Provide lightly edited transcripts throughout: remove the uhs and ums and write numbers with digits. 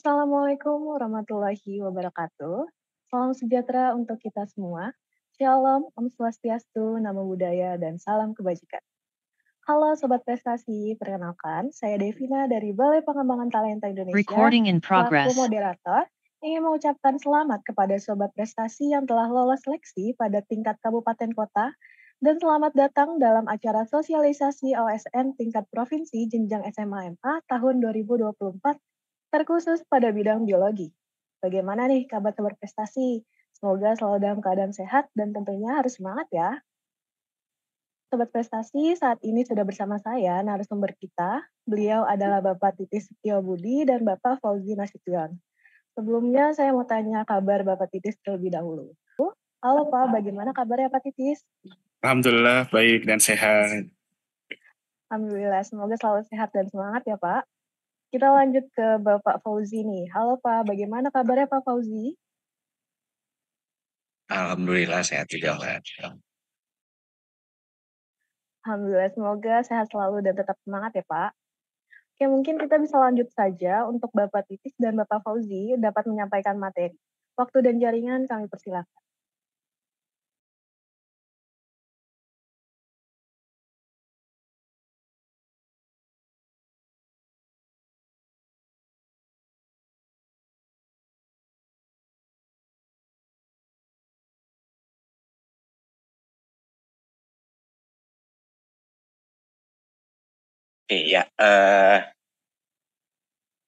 Assalamualaikum warahmatullahi wabarakatuh. Salam sejahtera untuk kita semua. Shalom, Om Swastiastu, Namo Buddhaya, dan salam kebajikan. Halo Sobat Prestasi, perkenalkan saya Devina dari Balai Pengembangan Talenta Indonesia, Recording in selaku progress. moderator, ingin mengucapkan selamat kepada Sobat Prestasi yang telah lolos seleksi pada tingkat kabupaten kota, dan selamat datang dalam acara sosialisasi OSN tingkat provinsi jenjang SMA MA tahun 2024 terkhusus pada bidang biologi. Bagaimana nih kabar berprestasi? Semoga selalu dalam keadaan sehat dan tentunya harus semangat ya. Sobat Prestasi, saat ini sudah bersama saya narasumber kita. Beliau adalah Bapak Titis Setio Budi dan Bapak Fauzi Nasution. Sebelumnya saya mau tanya kabar Bapak Titis terlebih dahulu. Halo Pak, bagaimana kabarnya Pak Titis? Alhamdulillah baik dan sehat. Alhamdulillah, semoga selalu sehat dan semangat ya Pak. Kita lanjut ke Bapak Fauzi nih. Halo Pak, bagaimana kabarnya Pak Fauzi? Alhamdulillah sehat juga, Mbak. Alhamdulillah, semoga sehat selalu dan tetap semangat ya Pak. Oke, mungkin kita bisa lanjut saja untuk Bapak Titis dan Bapak Fauzi dapat menyampaikan materi. Waktu dan jaringan kami persilakan. Oke ya,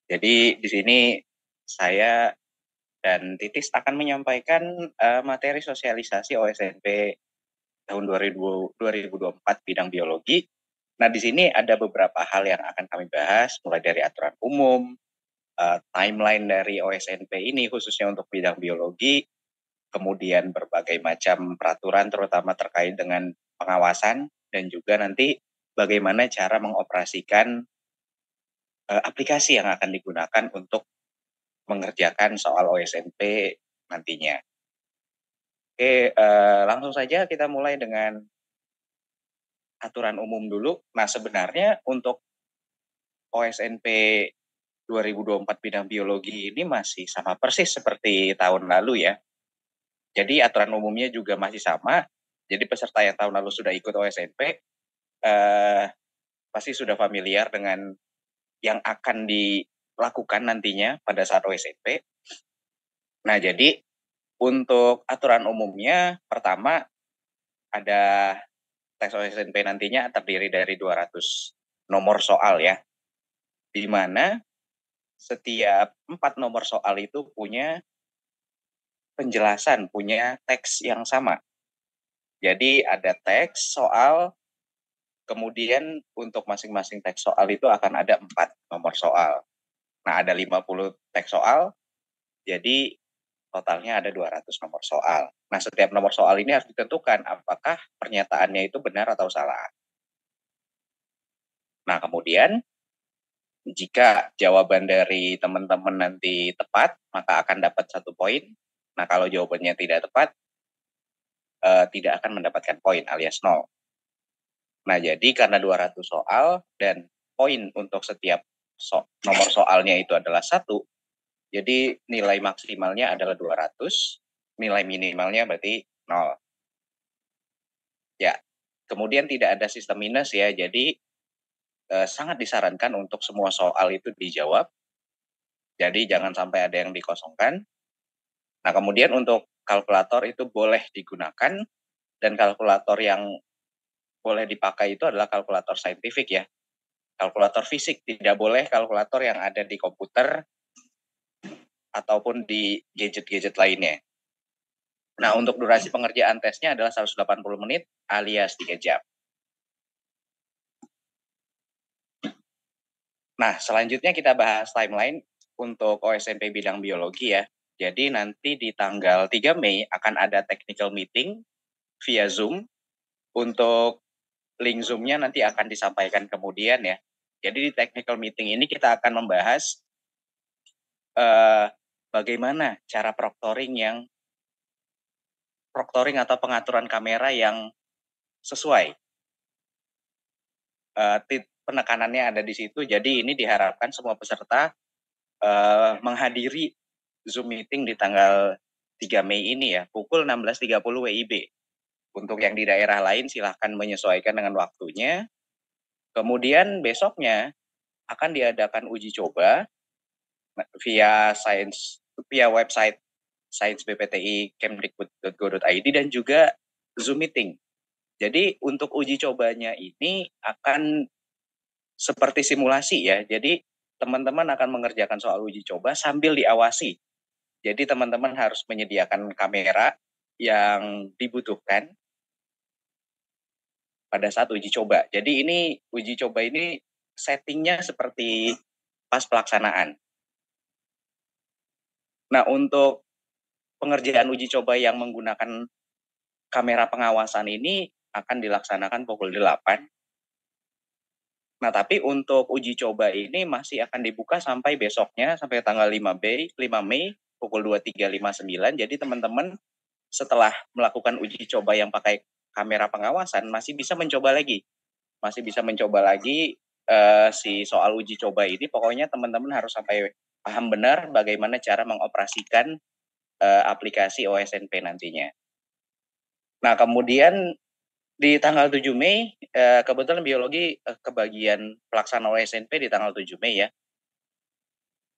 jadi di sini saya dan Titis akan menyampaikan materi sosialisasi OSNP tahun 2024 bidang biologi. Nah, di sini ada beberapa hal yang akan kami bahas, mulai dari aturan umum, timeline dari OSNP ini khususnya untuk bidang biologi, kemudian berbagai macam peraturan terutama terkait dengan pengawasan, dan juga nanti bagaimana cara mengoperasikan aplikasi yang akan digunakan untuk mengerjakan soal OSNP nantinya. Oke, langsung saja kita mulai dengan aturan umum dulu. Nah, sebenarnya untuk OSNP 2024 bidang biologi ini masih sama persis seperti tahun lalu ya. Jadi aturan umumnya juga masih sama. Jadi peserta yang tahun lalu sudah ikut OSNP pasti sudah familiar dengan yang akan dilakukan nantinya pada saat OSNP. Nah, jadi untuk aturan umumnya, pertama ada tes OSNP nantinya terdiri dari 200 nomor soal ya, di mana setiap 4 nomor soal itu punya penjelasan, punya teks yang sama. Jadi ada teks soal, kemudian untuk masing-masing teks soal itu akan ada 4 nomor soal. Nah, ada 50 teks soal, jadi totalnya ada 200 nomor soal. Nah, setiap nomor soal ini harus ditentukan apakah pernyataannya itu benar atau salah. Nah, kemudian jika jawaban dari teman-teman nanti tepat, maka akan dapat 1 poin. Nah, kalau jawabannya tidak tepat, tidak akan mendapatkan poin alias 0. Nah, jadi karena 200 soal dan poin untuk setiap nomor soalnya itu adalah 1, jadi nilai maksimalnya adalah 200, nilai minimalnya berarti 0. Ya, kemudian tidak ada sistem minus ya, jadi sangat disarankan untuk semua soal itu dijawab. Jadi jangan sampai ada yang dikosongkan. Nah, kemudian untuk kalkulator itu boleh digunakan, dan kalkulator yang boleh dipakai itu adalah kalkulator saintifik ya. Kalkulator fisik, tidak boleh kalkulator yang ada di komputer ataupun di gadget-gadget lainnya. Nah, untuk durasi pengerjaan tesnya adalah 180 menit alias 3 jam. Nah, selanjutnya kita bahas timeline untuk OSNP bidang biologi ya. Jadi nanti di tanggal 3 Mei akan ada technical meeting via Zoom. Untuk link Zoom-nya nanti akan disampaikan kemudian ya. Jadi di technical meeting ini kita akan membahas bagaimana cara proctoring atau pengaturan kamera yang sesuai. Penekanannya ada di situ. Jadi ini diharapkan semua peserta menghadiri Zoom meeting di tanggal 3 Mei ini ya, pukul 16.30 WIB. Untuk yang di daerah lain silahkan menyesuaikan dengan waktunya. Kemudian besoknya akan diadakan uji coba via website sciencebpti.kemdikbud.go.id dan juga Zoom meeting. Jadi untuk uji cobanya ini akan seperti simulasi ya. Jadi teman-teman akan mengerjakan soal uji coba sambil diawasi. Jadi teman-teman harus menyediakan kamera yang dibutuhkan pada saat uji coba. Jadi ini uji coba ini settingnya seperti pas pelaksanaan. Nah, untuk pengerjaan uji coba yang menggunakan kamera pengawasan ini akan dilaksanakan pukul 8. Nah, tapi untuk uji coba ini masih akan dibuka sampai besoknya, sampai tanggal 5 Mei pukul 23.59. Jadi teman-teman setelah melakukan uji coba yang pakai kamera pengawasan masih bisa mencoba lagi. Si soal uji coba ini. Pokoknya teman-teman harus sampai paham benar bagaimana cara mengoperasikan aplikasi OSNP nantinya. Nah, kemudian di tanggal 7 Mei, kebetulan biologi kebagian pelaksana OSNP di tanggal 7 Mei ya,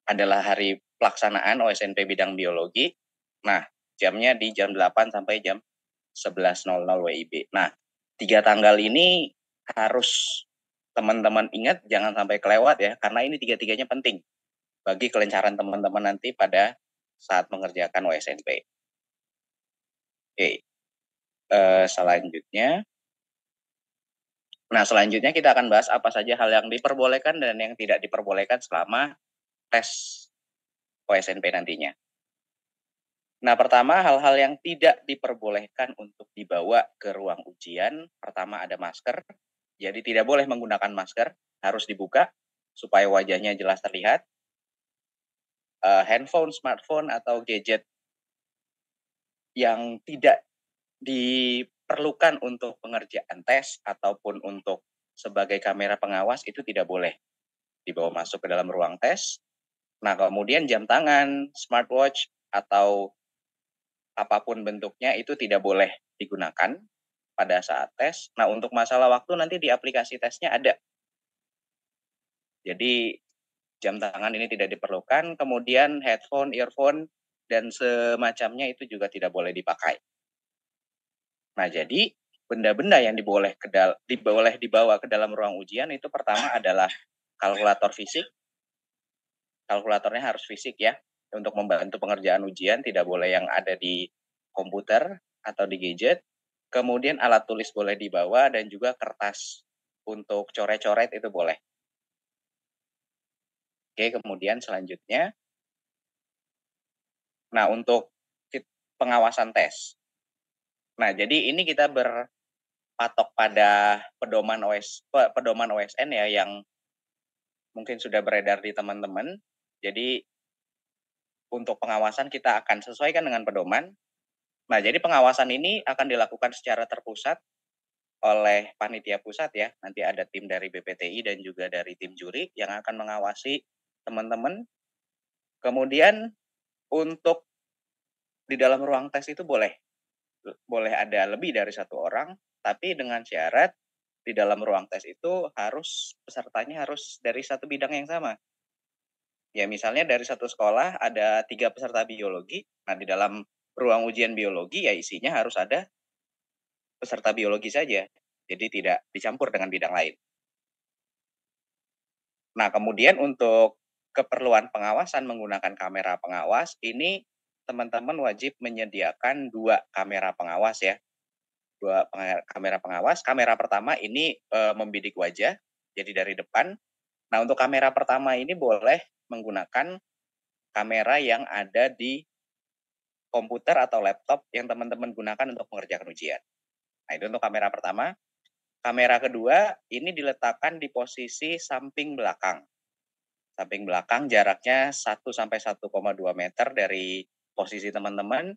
adalah hari pelaksanaan OSNP bidang biologi. Nah, jamnya di jam 8 sampai jam 11.00 WIB. Nah, 3 tanggal ini harus teman-teman ingat, jangan sampai kelewat ya, karena ini 3-3-nya penting bagi kelancaran teman-teman nanti pada saat mengerjakan OSNP. Oke, selanjutnya. Nah, selanjutnya kita akan bahas apa saja hal yang diperbolehkan dan yang tidak diperbolehkan selama tes OSNP nantinya. Nah, pertama, hal-hal yang tidak diperbolehkan untuk dibawa ke ruang ujian. Pertama, ada masker. Jadi tidak boleh menggunakan masker, harus dibuka supaya wajahnya jelas terlihat. Handphone, smartphone, atau gadget yang tidak diperlukan untuk pengerjaan tes ataupun untuk sebagai kamera pengawas itu tidak boleh dibawa masuk ke dalam ruang tes. Nah, kemudian jam tangan, smartwatch, atau apapun bentuknya itu tidak boleh digunakan pada saat tes. Nah, untuk masalah waktu nanti di aplikasi tesnya ada. Jadi jam tangan ini tidak diperlukan, kemudian headphone, earphone, dan semacamnya itu juga tidak boleh dipakai. Nah, jadi benda-benda yang diboleh dibawa ke dalam ruang ujian itu pertama adalah kalkulator fisik. Kalkulatornya harus fisik ya, untuk membantu pengerjaan ujian, tidak boleh yang ada di komputer atau di gadget. Kemudian alat tulis boleh dibawa dan juga kertas untuk coret-coret itu boleh. Oke, kemudian selanjutnya. Nah, untuk pengawasan tes. Nah, jadi ini kita berpatok pada pedoman OSN ya yang mungkin sudah beredar di teman-teman. Jadi untuk pengawasan kita akan sesuaikan dengan pedoman. Nah, jadi pengawasan ini akan dilakukan secara terpusat oleh panitia pusat ya. Nanti ada tim dari BPTI dan juga dari tim juri yang akan mengawasi teman-teman. Kemudian untuk di dalam ruang tes itu boleh ada lebih dari 1 orang, tapi dengan syarat di dalam ruang tes itu pesertanya harus dari satu bidang yang sama. Ya, misalnya dari satu sekolah ada 3 peserta biologi, nah di dalam ruang ujian biologi ya isinya harus ada peserta biologi saja, jadi tidak dicampur dengan bidang lain. Nah, kemudian untuk keperluan pengawasan menggunakan kamera pengawas, ini teman-teman wajib menyediakan 2 kamera pengawas ya. 2 kamera pengawas. Kamera pertama ini membidik wajah, jadi dari depan. Nah, untuk kamera pertama ini boleh menggunakan kamera yang ada di komputer atau laptop yang teman-teman gunakan untuk mengerjakan ujian. Nah, itu untuk kamera pertama. Kamera kedua ini diletakkan di posisi samping belakang. Samping belakang jaraknya 1 sampai 1,2 meter dari posisi teman-teman.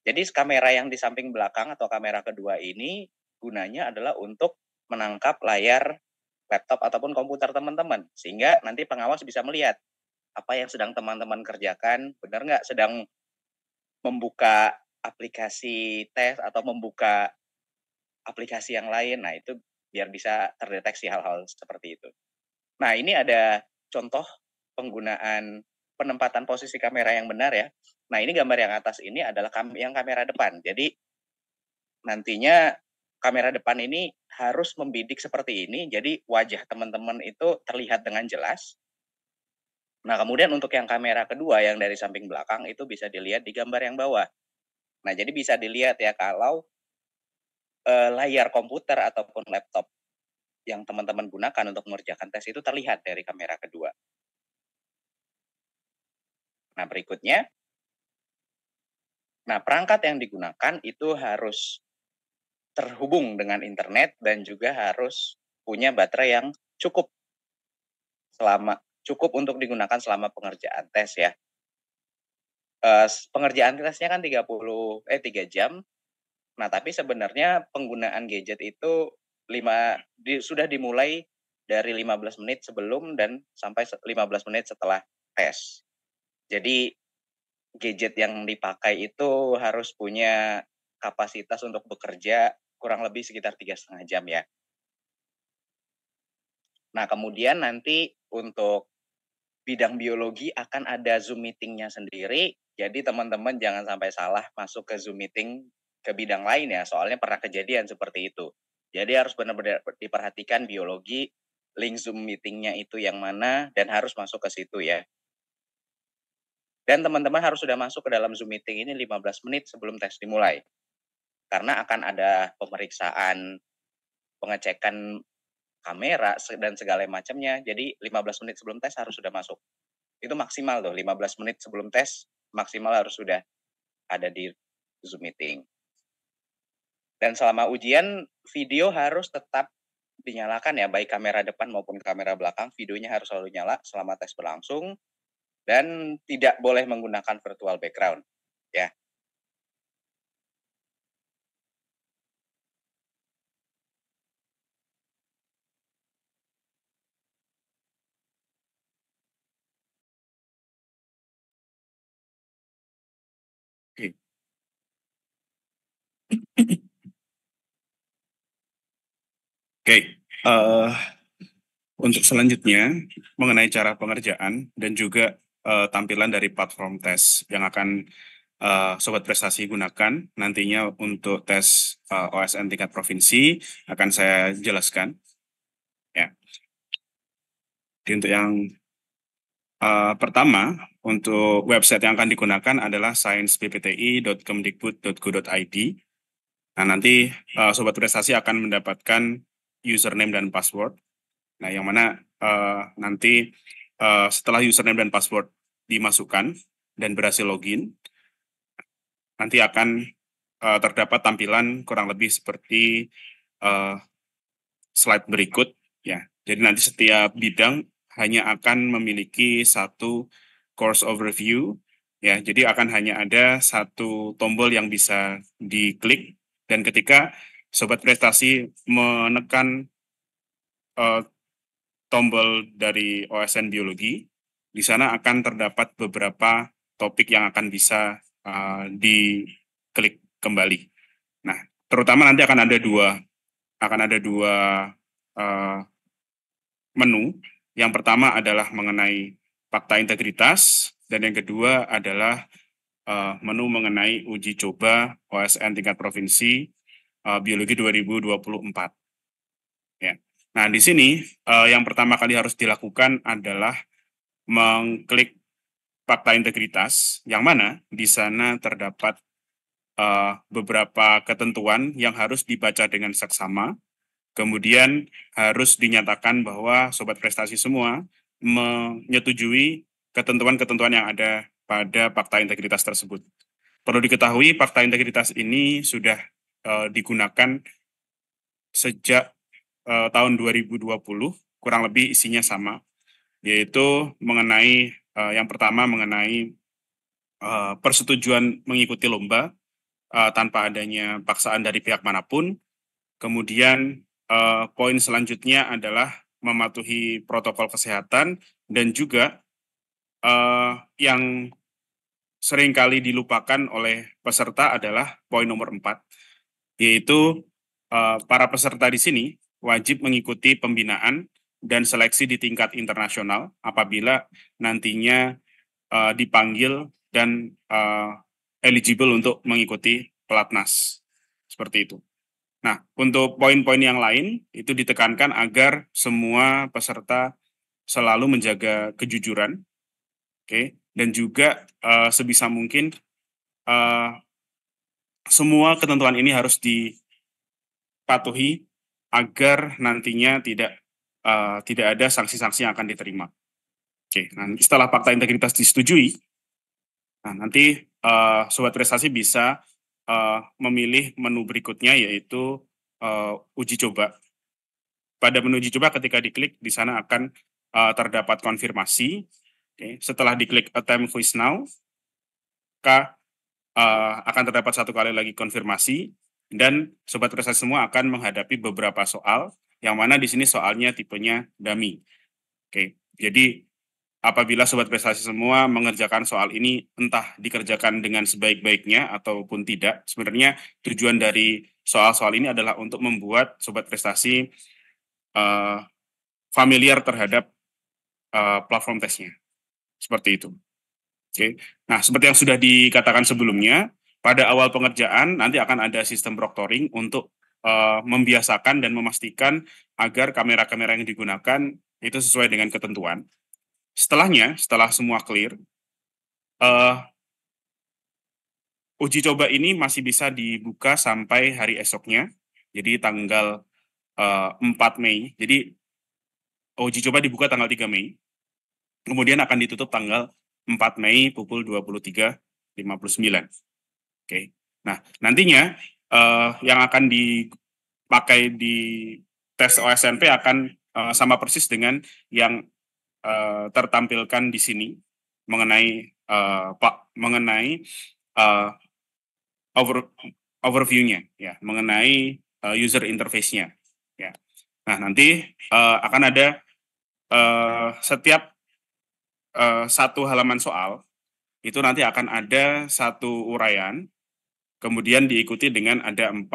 Jadi kamera yang di samping belakang atau kamera kedua ini gunanya adalah untuk menangkap layar laptop ataupun komputer teman-teman, sehingga nanti pengawas bisa melihat apa yang sedang teman-teman kerjakan, benar nggak sedang membuka aplikasi tes atau membuka aplikasi yang lain. Nah, itu biar bisa terdeteksi hal-hal seperti itu. Nah, ini ada contoh penggunaan penempatan posisi kamera yang benar ya. Nah, ini gambar yang atas ini adalah yang kamera depan. Jadi, nantinya kamera depan ini harus membidik seperti ini, jadi wajah teman-teman itu terlihat dengan jelas. Nah, kemudian untuk yang kamera kedua yang dari samping belakang itu bisa dilihat di gambar yang bawah. Nah, jadi bisa dilihat ya kalau layar komputer ataupun laptop yang teman-teman gunakan untuk mengerjakan tes itu terlihat dari kamera kedua. Nah, berikutnya, perangkat yang digunakan itu harus terhubung dengan internet dan juga harus punya baterai yang cukup untuk digunakan selama pengerjaan tes ya. Pengerjaan tesnya kan 3 jam. Nah, tapi sebenarnya penggunaan gadget itu sudah dimulai dari 15 menit sebelum dan sampai 15 menit setelah tes. Jadi gadget yang dipakai itu harus punya kapasitas untuk bekerja kurang lebih sekitar 3,5 jam ya. Nah, kemudian nanti untuk bidang biologi akan ada Zoom meeting-nya sendiri, jadi teman-teman jangan sampai salah masuk ke Zoom meeting ke bidang lain ya, soalnya pernah kejadian seperti itu. Jadi harus benar-benar diperhatikan biologi, link Zoom meeting-nya itu yang mana, dan harus masuk ke situ ya. Dan teman-teman harus sudah masuk ke dalam Zoom meeting ini 15 menit sebelum tes dimulai. Karena akan ada pemeriksaan, pengecekan kamera, dan segala macamnya. Jadi 15 menit sebelum tes harus sudah masuk. Itu maksimal tuh, 15 menit sebelum tes, maksimal harus sudah ada di Zoom meeting. Dan selama ujian, video harus tetap dinyalakan ya, baik kamera depan maupun kamera belakang, videonya harus selalu nyala selama tes berlangsung, dan tidak boleh menggunakan virtual background, ya. Oke. Oke, untuk selanjutnya mengenai cara pengerjaan dan juga tampilan dari platform tes yang akan Sobat Prestasi gunakan nantinya untuk tes OSN tingkat provinsi akan saya jelaskan. Ya. Jadi untuk yang pertama, untuk website yang akan digunakan adalah sciencebpti.kemdikbud.go.id. Nah, nanti Sobat Prestasi akan mendapatkan username dan password. Nah, yang mana nanti setelah username dan password dimasukkan dan berhasil login, nanti akan terdapat tampilan kurang lebih seperti slide berikut. Ya, jadi nanti setiap bidang hanya akan memiliki satu course overview. Ya, jadi akan hanya ada satu tombol yang bisa diklik, dan ketika Sobat Prestasi menekan tombol dari OSN Biologi, di sana akan terdapat beberapa topik yang akan bisa diklik kembali. Nah, terutama nanti akan ada dua menu. Yang pertama adalah mengenai fakta integritas, dan yang kedua adalah menu mengenai uji coba OSN tingkat provinsi Biologi 2024. Ya. Nah, di sini yang pertama kali harus dilakukan adalah mengklik fakta integritas, yang mana di sana terdapat beberapa ketentuan yang harus dibaca dengan seksama. Kemudian harus dinyatakan bahwa Sobat Prestasi semua menyetujui ketentuan-ketentuan yang ada pada fakta integritas tersebut. Perlu diketahui, fakta integritas ini sudah digunakan sejak tahun 2020, kurang lebih isinya sama, yaitu mengenai yang pertama mengenai persetujuan mengikuti lomba tanpa adanya paksaan dari pihak manapun. Kemudian poin selanjutnya adalah mematuhi protokol kesehatan dan juga yang seringkali dilupakan oleh peserta adalah poin nomor 4, yaitu para peserta di sini wajib mengikuti pembinaan dan seleksi di tingkat internasional apabila nantinya dipanggil dan eligible untuk mengikuti pelatnas. Seperti itu. Nah, untuk poin-poin yang lain itu ditekankan agar semua peserta selalu menjaga kejujuran, dan juga sebisa mungkin semua ketentuan ini harus dipatuhi agar nantinya tidak ada sanksi-sanksi yang akan diterima. Nah, setelah fakta integritas disetujui, nah nanti Sobat Prestasi bisa memilih menu berikutnya, yaitu uji coba. Pada menu uji coba ketika diklik di sana akan terdapat konfirmasi. Setelah diklik attempt quiz now, maka akan terdapat satu kali lagi konfirmasi dan Sobat Prestasi semua akan menghadapi beberapa soal yang mana di sini soalnya tipenya dummy. Jadi apabila Sobat Prestasi semua mengerjakan soal ini entah dikerjakan dengan sebaik-baiknya ataupun tidak, sebenarnya tujuan dari soal-soal ini adalah untuk membuat Sobat Prestasi familiar terhadap platform tesnya. Seperti itu. Nah, seperti yang sudah dikatakan sebelumnya, pada awal pengerjaan nanti akan ada sistem proctoring untuk membiasakan dan memastikan agar kamera-kamera yang digunakan itu sesuai dengan ketentuan. Setelahnya, setelah semua clear, uji coba ini masih bisa dibuka sampai hari esoknya, jadi tanggal 4 Mei. Jadi uji coba dibuka tanggal 3 Mei, kemudian akan ditutup tanggal 4 Mei pukul 23.59. Nah, nantinya yang akan dipakai di tes OSNP akan sama persis dengan yang tertampilkan di sini mengenai overview-nya, ya, mengenai user interface-nya, ya. Nah, nanti akan ada setiap satu halaman soal itu nanti akan ada satu uraian, kemudian diikuti dengan ada 4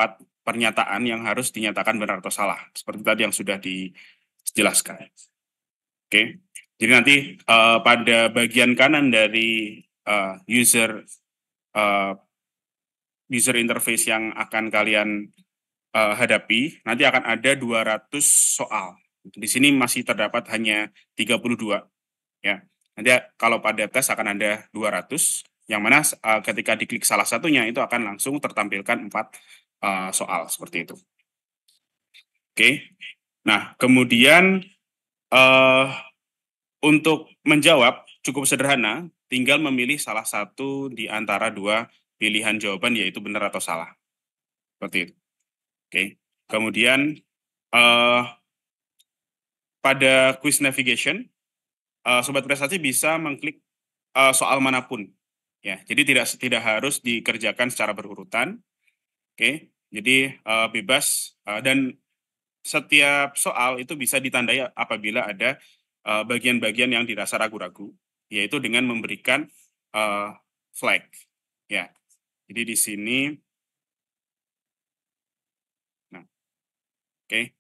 pernyataan yang harus dinyatakan benar atau salah, seperti tadi yang sudah dijelaskan. Jadi nanti pada bagian kanan dari user interface yang akan kalian hadapi, nanti akan ada 200 soal. Di sini masih terdapat hanya 32, ya. Nanti kalau pada tes akan ada 200, yang mana ketika diklik salah satunya itu akan langsung tertampilkan 4 soal seperti itu. Nah, kemudian untuk menjawab cukup sederhana, tinggal memilih salah satu di antara 2 pilihan jawaban, yaitu benar atau salah. Seperti itu. Kemudian pada quiz navigation, Sobat Prestasi bisa mengklik soal manapun. Ya, jadi tidak harus dikerjakan secara berurutan. Jadi bebas dan setiap soal itu bisa ditandai apabila ada bagian-bagian yang dirasa ragu-ragu, yaitu dengan memberikan flag. Ya, jadi di sini, nah,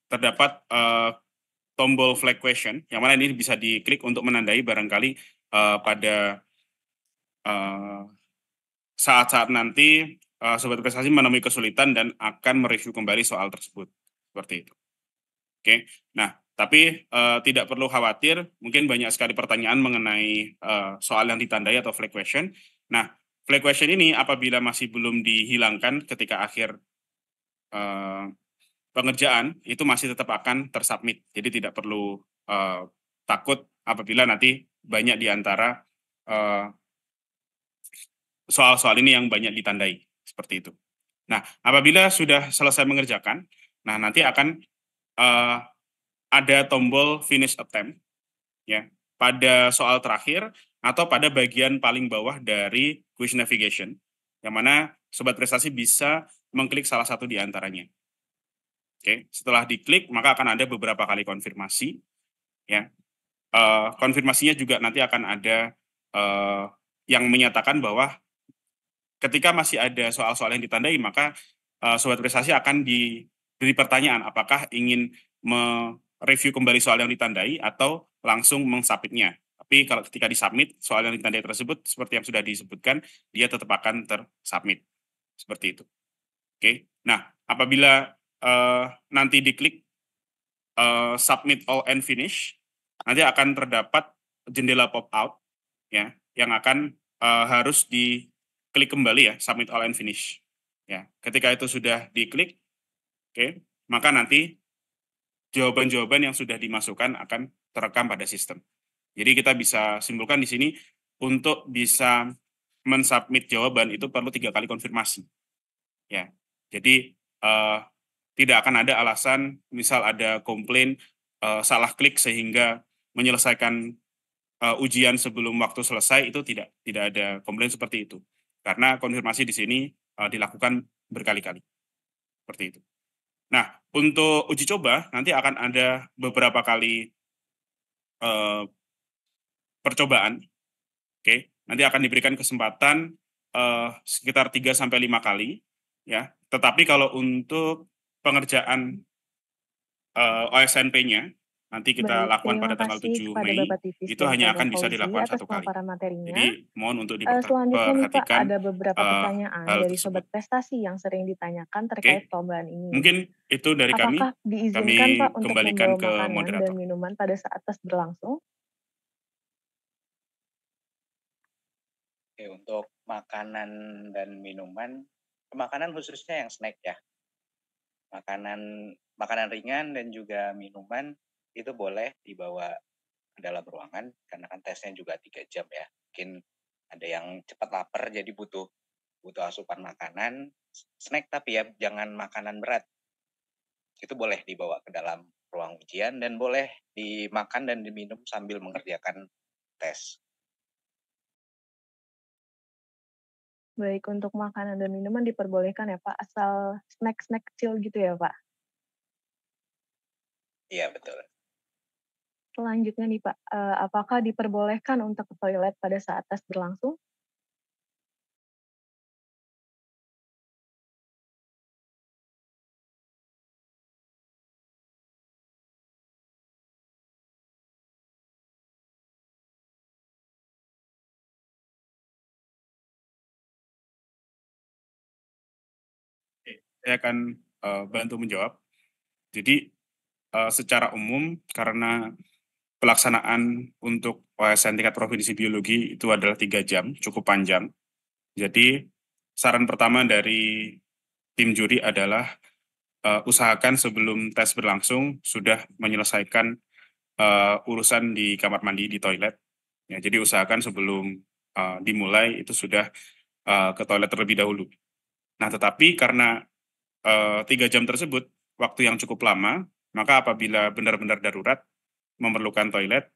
terdapat tombol flag question, yang mana ini bisa diklik untuk menandai barangkali pada saat-saat nanti Sobat Prestasi menemui kesulitan dan akan mereview kembali soal tersebut. Seperti itu. Nah, tapi tidak perlu khawatir, mungkin banyak sekali pertanyaan mengenai soal yang ditandai atau flag question. Nah, flag question ini apabila masih belum dihilangkan ketika akhir pengerjaan, itu masih tetap akan tersubmit. Jadi tidak perlu takut apabila nanti banyak di antara soal-soal ini yang banyak ditandai. Seperti itu. Nah, apabila sudah selesai mengerjakan, nah nanti akan ada tombol finish attempt, ya, pada soal terakhir atau pada bagian paling bawah dari quiz navigation, yang mana Sobat Prestasi bisa mengklik salah satu di antaranya. Setelah diklik maka akan ada beberapa kali konfirmasi, ya. Konfirmasinya juga nanti akan ada yang menyatakan bahwa ketika masih ada soal-soal yang ditandai, maka sobat prestasi akan diberi pertanyaan apakah ingin mereview kembali soal yang ditandai atau langsung mengsubmitnya. Tapi kalau ketika disubmit, soal yang ditandai tersebut seperti yang sudah disebutkan, dia tetap akan tersubmit. Seperti itu. Oke. Nah, apabila nanti diklik submit all and finish, nanti akan terdapat jendela pop out ya yang akan harus diklik kembali ya, submit all and finish. Ya, ketika itu sudah diklik, oke, maka nanti jawaban-jawaban yang sudah dimasukkan akan terekam pada sistem. Jadi kita bisa simpulkan di sini untuk bisa mensubmit jawaban itu perlu 3 kali konfirmasi. Ya. Jadi tidak akan ada alasan misal ada komplain salah klik sehingga menyelesaikan ujian sebelum waktu selesai, itu tidak ada komplain seperti itu. Karena konfirmasi di sini dilakukan berkali-kali. Seperti itu. Nah, untuk uji coba nanti akan ada beberapa kali percobaan. Oke, nanti akan diberikan kesempatan sekitar 3 sampai 5 kali ya. Tetapi kalau untuk pengerjaan OSNP-nya nanti kita Baik, lakukan terima pada tanggal kasih 7 kepada Mei, Bapak Titis itu dan hanya Bapak akan bisa Fauzi dilakukan atas 1 kali. pemaparan materinya. Jadi mohon untuk Selanjutnya nih Pak, diperhatikan ada beberapa pertanyaan hal dari tersebut. Sobat Prestasi yang sering ditanyakan terkait Oke, perlombaan ini. mungkin itu dari kami. Apakah diizinkan Kami Pak untuk kembalikan membawa ke makanan dan moderator. minuman pada saat tes berlangsung? Oke, untuk makanan dan minuman, makanan khususnya yang snack ya. Makanan ringan dan juga minuman itu boleh dibawa ke dalam ruangan karena kan tesnya juga 3 jam ya. Mungkin ada yang cepat lapar jadi butuh asupan makanan, snack tapi ya jangan makanan berat. Itu boleh dibawa ke dalam ruang ujian dan boleh dimakan dan diminum sambil mengerjakan tes. Baik, untuk makanan dan minuman diperbolehkan ya Pak, asal snack-snack kecil gitu ya Pak? Iya, betul. Selanjutnya nih Pak, apakah diperbolehkan untuk ke toilet pada saat tes berlangsung? Saya akan bantu menjawab. Jadi secara umum karena pelaksanaan untuk OSN tingkat provinsi biologi itu adalah 3 jam, cukup panjang. Jadi saran pertama dari tim juri adalah usahakan sebelum tes berlangsung sudah menyelesaikan urusan di kamar mandi, di toilet. Ya, jadi usahakan sebelum dimulai itu sudah ke toilet terlebih dahulu. Nah, tetapi karena 3 jam tersebut waktu yang cukup lama, maka apabila benar-benar darurat memerlukan toilet,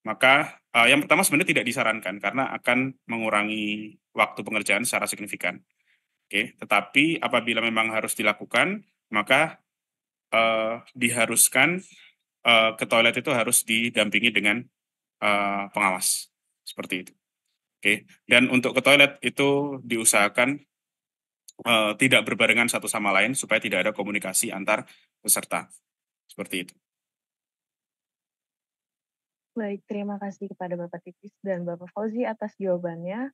maka yang pertama sebenarnya tidak disarankan karena akan mengurangi waktu pengerjaan secara signifikan. Oke, tetapi apabila memang harus dilakukan, maka diharuskan ke toilet itu harus didampingi dengan pengawas. Seperti itu. Oke, dan untuk ke toilet itu diusahakan tidak berbarengan satu sama lain supaya tidak ada komunikasi antar peserta. Seperti itu. Baik, terima kasih kepada Bapak Titis dan Bapak Fauzi atas jawabannya.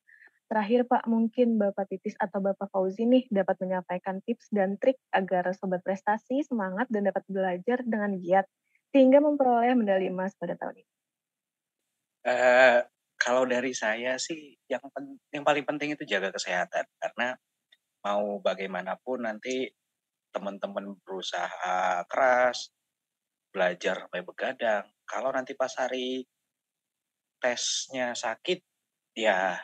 Terakhir Pak, mungkin Bapak Titis atau Bapak Fauzi nih dapat menyampaikan tips dan trik agar Sobat Prestasi semangat dan dapat belajar dengan giat, sehingga memperoleh medali emas pada tahun ini. Kalau dari saya sih yang paling penting itu jaga kesehatan, karena mau bagaimanapun nanti teman-teman berusaha keras, belajar sampai begadang, kalau nanti pas hari tesnya sakit, ya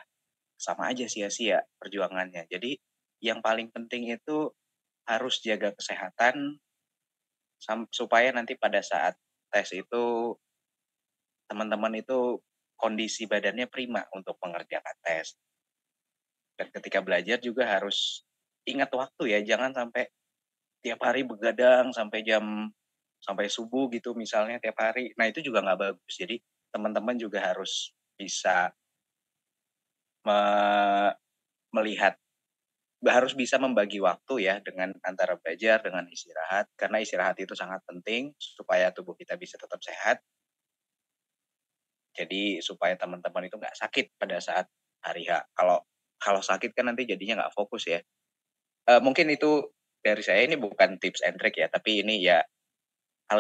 sama aja sia-sia perjuangannya. Jadi yang paling penting itu harus jaga kesehatan supaya nanti pada saat tes itu teman-teman itu kondisi badannya prima untuk mengerjakan tes. Dan ketika belajar juga harus ingat waktu ya, jangan sampai tiap hari begadang sampai subuh gitu misalnya tiap hari. Nah itu juga nggak bagus. Jadi teman-teman juga harus bisa melihat harus bisa membagi waktu ya dengan antara belajar dengan istirahat, karena istirahat itu sangat penting supaya tubuh kita bisa tetap sehat. Jadi supaya teman-teman itu nggak sakit pada saat hari H. Kalau sakit kan nanti jadinya nggak fokus ya. Mungkin itu dari saya, ini bukan tips and trick ya, tapi ini ya hal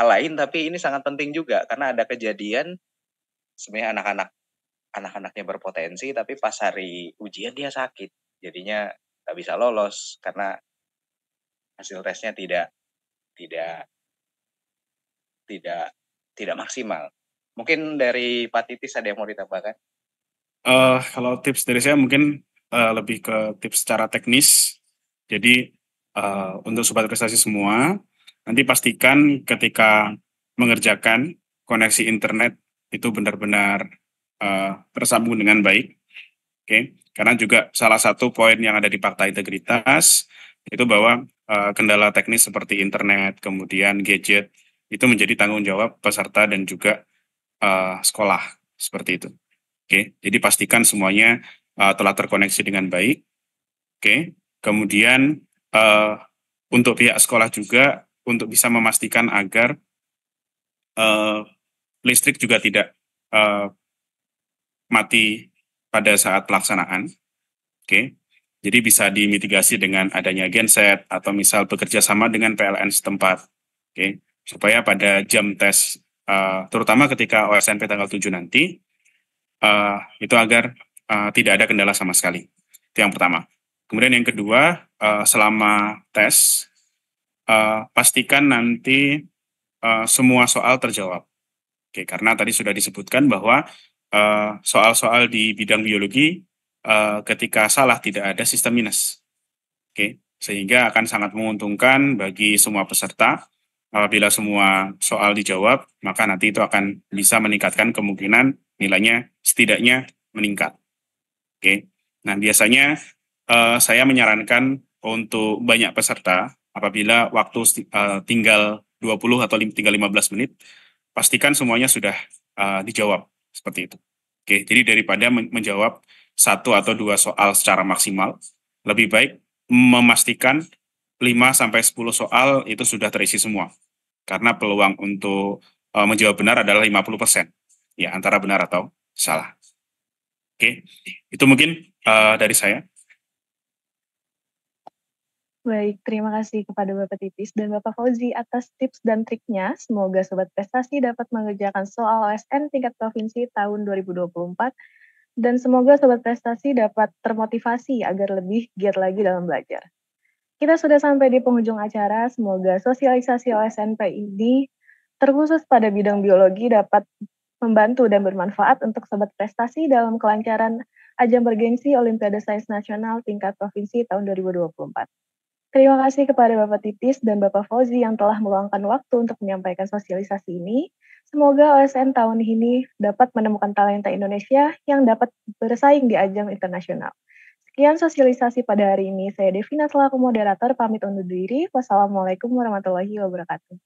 lain, tapi ini sangat penting juga karena ada kejadian sebenarnya anak-anaknya berpotensi, tapi pas hari ujian dia sakit, jadinya nggak bisa lolos karena hasil tesnya tidak maksimal. Mungkin dari Pak Titis ada yang mau ditambahkan? Kalau tips dari saya mungkin lebih ke tips secara teknis. Jadi untuk sobat prestasi semua, nanti pastikan ketika mengerjakan koneksi internet itu benar-benar tersambung dengan baik. Oke, karena juga salah satu poin yang ada di Fakta Integritas itu bahwa kendala teknis seperti internet, kemudian gadget itu menjadi tanggung jawab peserta dan juga sekolah seperti itu. Oke, jadi pastikan semuanya telah terkoneksi dengan baik. Oke, kemudian untuk pihak sekolah juga untuk bisa memastikan agar listrik juga tidak mati pada saat pelaksanaan. Oke, jadi bisa dimitigasi dengan adanya genset atau misal bekerja sama dengan PLN setempat. Oke, supaya pada jam tes, terutama ketika OSNP tanggal 7 nanti, itu agar tidak ada kendala sama sekali. Itu yang pertama. Kemudian yang kedua, selama tes, pastikan nanti semua soal terjawab. Oke, karena tadi sudah disebutkan bahwa soal-soal di bidang biologi ketika salah tidak ada sistem minus. Oke, sehingga akan sangat menguntungkan bagi semua peserta. Apabila semua soal dijawab, maka nanti itu akan bisa meningkatkan kemungkinan nilainya setidaknya meningkat. Oke, nah biasanya saya menyarankan untuk banyak peserta, apabila waktu tinggal 20 atau tinggal 15 menit, pastikan semuanya sudah dijawab seperti itu. Oke, jadi daripada menjawab 1 atau 2 soal secara maksimal, lebih baik memastikan 5-10 soal itu sudah terisi semua. Karena peluang untuk menjawab benar adalah 50%. Ya, antara benar atau salah. Oke, itu mungkin dari saya. Baik, terima kasih kepada Bapak Titis dan Bapak Fauzi atas tips dan triknya. Semoga Sobat Prestasi dapat mengerjakan soal OSN tingkat provinsi tahun 2024 dan semoga Sobat Prestasi dapat termotivasi agar lebih giat lagi dalam belajar. Kita sudah sampai di penghujung acara, semoga sosialisasi OSNP ini terkhusus pada bidang biologi dapat membantu dan bermanfaat untuk Sobat Prestasi dalam kelancaran ajang bergengsi Olimpiade Sains Nasional tingkat provinsi tahun 2024. Terima kasih kepada Bapak Titis dan Bapak Fauzi yang telah meluangkan waktu untuk menyampaikan sosialisasi ini. Semoga OSN tahun ini dapat menemukan talenta Indonesia yang dapat bersaing di ajang internasional. Sekian sosialisasi pada hari ini. Saya Devina selaku moderator pamit undur diri. Wassalamualaikum warahmatullahi wabarakatuh.